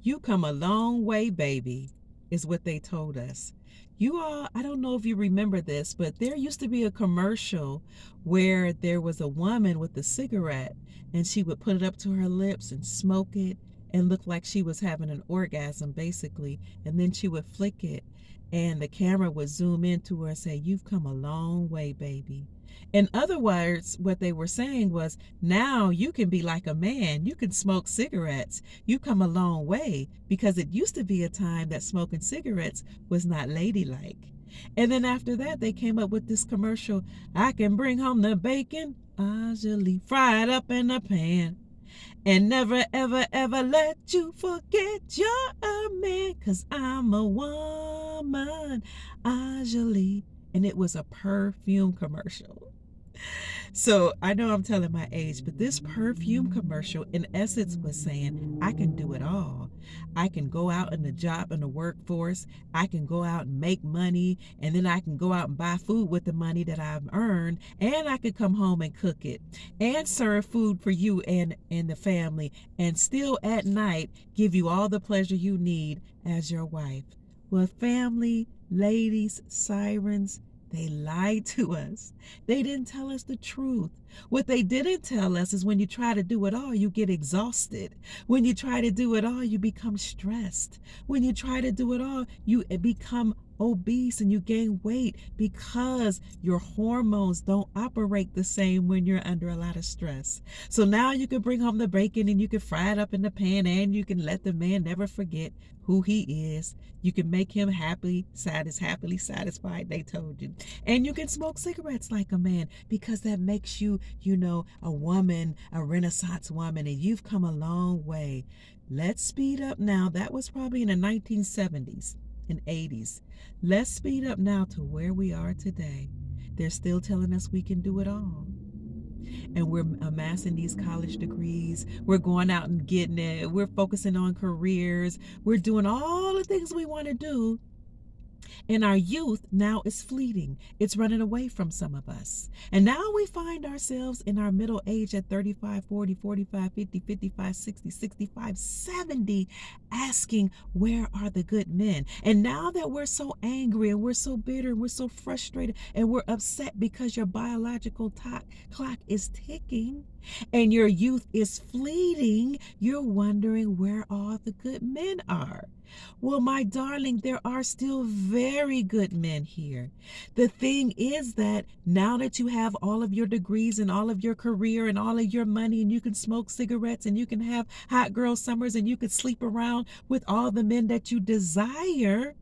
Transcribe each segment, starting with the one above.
You come a long way, baby, is what they told us. You all, I don't know if you remember this, but there used to be a commercial where there was a woman with a cigarette and she would put it up to her lips and smoke it and look like she was having an orgasm, basically. And then she would flick it and the camera would zoom into her and say, "You've come a long way, baby." In other words, what they were saying was, now you can be like a man. You can smoke cigarettes. You come a long way, because it used to be a time that smoking cigarettes was not ladylike. And then after that, they came up with this commercial, "I can bring home the bacon, usually fried up in a pan. And never, ever, ever let you forget you're a man, 'cause I'm a woman, usually." And it was a perfume commercial. So I know I'm telling my age, but this perfume commercial, in essence, was saying, I can do it all. I can go out in the job, in the workforce. I can go out and make money, and then I can go out and buy food with the money that I've earned, and I could come home and cook it and serve food for you and the family, and still at night give you all the pleasure you need as your wife. Well, family, ladies, sirens, they lied to us. They didn't tell us the truth. What they didn't tell us is when you try to do it all, you get exhausted. When you try to do it all, you become stressed. When you try to do it all, you become obese and you gain weight because your hormones don't operate the same when you're under a lot of stress. So now you can bring home the bacon and you can fry it up in the pan, and you can let the man never forget who he is. You can make him happily satisfied, they told you. And you can smoke cigarettes like a man, because that makes you, a woman, a Renaissance woman, and you've come a long way. Let's speed up now. That was probably in the 1970s and 80s. Let's speed up now to where we are today. They're still telling us we can do it all. And we're amassing these college degrees. We're going out and getting it. We're focusing on careers. We're doing all the things we want to do. And our youth now is fleeting. It's running away from some of us. And now we find ourselves in our middle age at 35, 40, 45, 50, 55, 60, 65, 70, asking, where are the good men? And now that we're so angry and we're so bitter and we're so frustrated and we're upset because your biological clock is ticking and your youth is fleeting, you're wondering where all the good men are. Well, my darling, there are still very good men here. The thing is that now that you have all of your degrees and all of your career and all of your money, and you can smoke cigarettes and you can have hot girl summers and you can sleep around with all the men that you desire,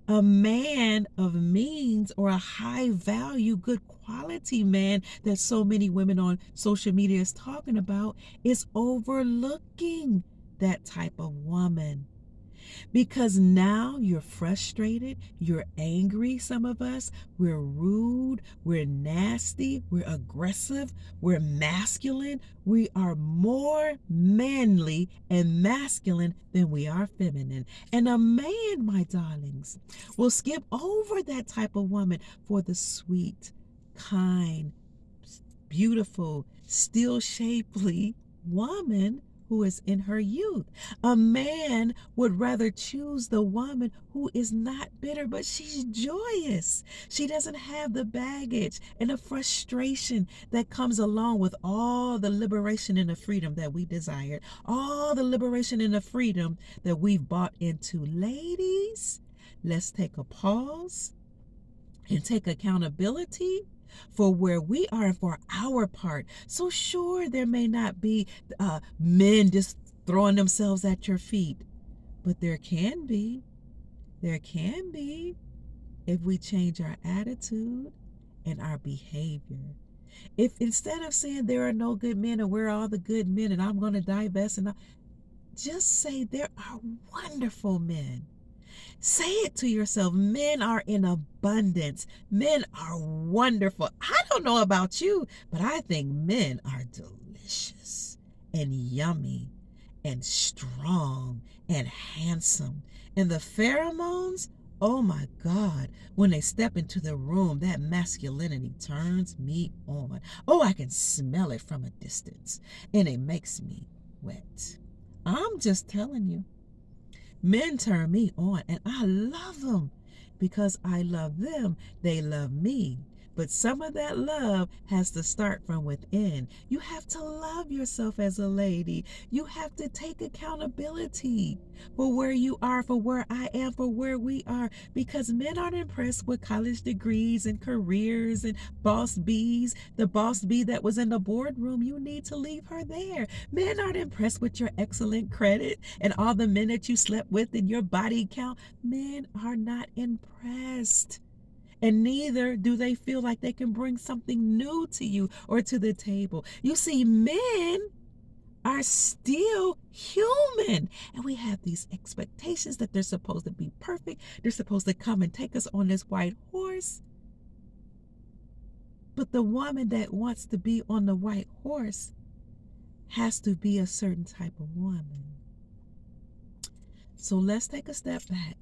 a man of means, or a high value, good quality man that so many women on social media is talking about, is overlooking that type of woman. Because now you're frustrated, you're angry, some of us, we're rude, we're nasty, we're aggressive, we're masculine. We are more manly and masculine than we are feminine. And a man, my darlings, will skip over that type of woman for the sweet, kind, beautiful, still shapely woman who is in her youth. A man would rather choose the woman who is not bitter, but she's joyous. She doesn't have the baggage and the frustration that comes along with all the liberation and the freedom that we desired, all the liberation and the freedom that we've bought into. Ladies, let's take a pause and take accountability for where we are for our part. So sure, there may not be men just throwing themselves at your feet, but there can be if we change our attitude and our behavior. If instead of saying there are no good men and we're all the good men and I'm going to divest, and just say there are wonderful men. Say it to yourself. Men are in abundance. Men are wonderful. I don't know about you, but I think men are delicious and yummy and strong and handsome. And the pheromones, oh my God, when they step into the room, that masculinity turns me on. Oh, I can smell it from a distance, and it makes me wet. I'm just telling you. Men turn me on, and I love them because I love them. They love me. But some of that love has to start from within. You have to love yourself as a lady. You have to take accountability for where you are, for where I am, for where we are. Because men aren't impressed with college degrees and careers and boss bees. The boss bee that was in the boardroom, you need to leave her there. Men aren't impressed with your excellent credit and all the men that you slept with and your body count. Men are not impressed. And neither do they feel like they can bring something new to you or to the table. You see, men are still human. And we have these expectations that they're supposed to be perfect. They're supposed to come and take us on this white horse. But the woman that wants to be on the white horse has to be a certain type of woman. So let's take a step back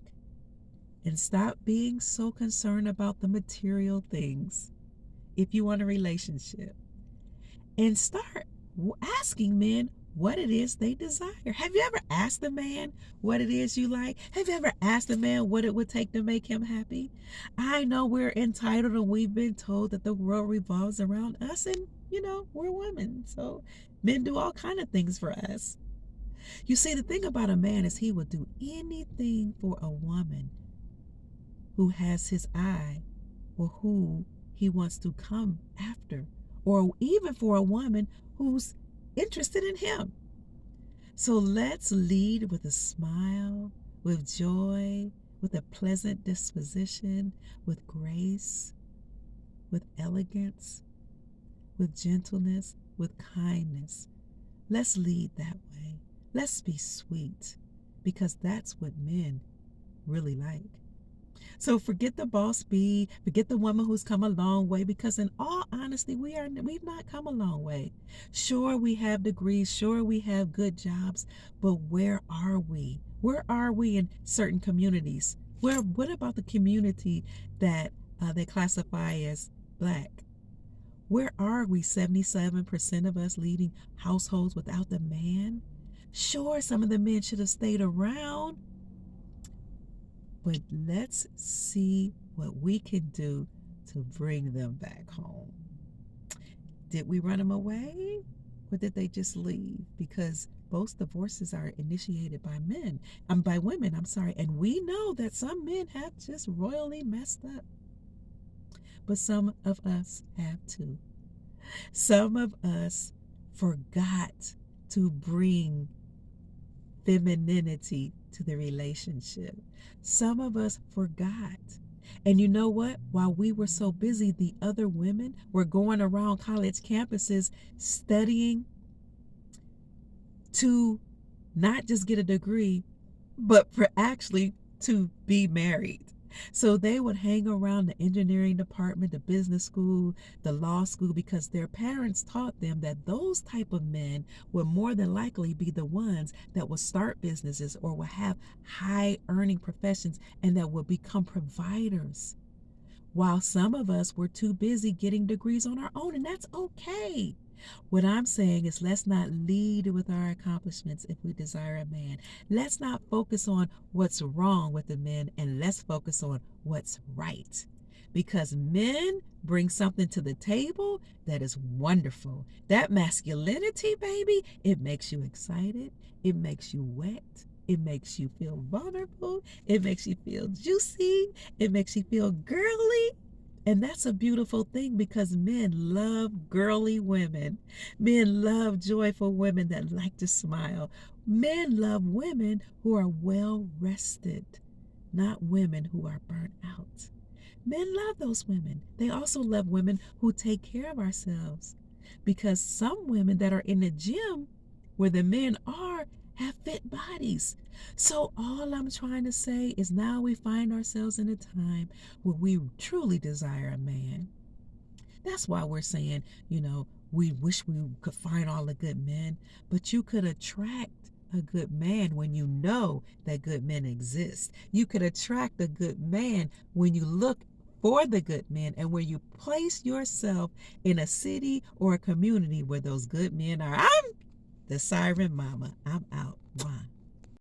and stop being so concerned about the material things if you want a relationship, and start asking men what it is they desire. Have you ever asked a man what it is you like? Have you ever asked a man what it would take to make him happy? I know we're entitled and we've been told that the world revolves around us, and we're women, so men do all kind of things for us. You see, the thing about a man is he will do anything for a woman who has his eye or who he wants to come after, or even for a woman who's interested in him. So let's lead with a smile, with joy, with a pleasant disposition, with grace, with elegance, with gentleness, with kindness. Let's lead that way. Let's be sweet, because that's what men really like. So forget the boss bee, forget the woman who's come a long way, because in all honesty, we've not come a long way. Sure, we have degrees, sure, we have good jobs, but where are we? Where are we in certain communities? What about the community that they classify as black? Where are we, 77% of us leading households without the man? Sure, some of the men should have stayed around, but let's see what we can do to bring them back home. Did we run them away, or did they just leave? Because most divorces are initiated by women, and we know that some men have just royally messed up. But some of us have too. Some of us forgot to bring femininity to the relationship. Some of us forgot. And you know what? While we were so busy, the other women were going around college campuses studying to not just get a degree, but for actually to be married. So they would hang around the engineering department, the business school, the law school, because their parents taught them that those type of men would more than likely be the ones that will start businesses or will have high earning professions and that will become providers. While some of us were too busy getting degrees on our own, and that's okay. What I'm saying is, let's not lead with our accomplishments if we desire a man. Let's not focus on what's wrong with the men, and let's focus on what's right. Because men bring something to the table that is wonderful. That masculinity, baby, it makes you excited. It makes you wet. It makes you feel vulnerable. It makes you feel juicy. It makes you feel girly. And that's a beautiful thing, because men love girly women. Men love joyful women that like to smile. Men love women who are well rested, not women who are burnt out. Men love those women. They also love women who take care of ourselves, because some women that are in the gym where the men are have fit bodies. So all I'm trying to say is, now we find ourselves in a time where we truly desire a man. That's why we're saying, we wish we could find all the good men, but you could attract a good man when you know that good men exist. You could attract a good man when you look for the good men and where you place yourself in a city or a community where those good men are. The Siren Mama. I'm out. Bye.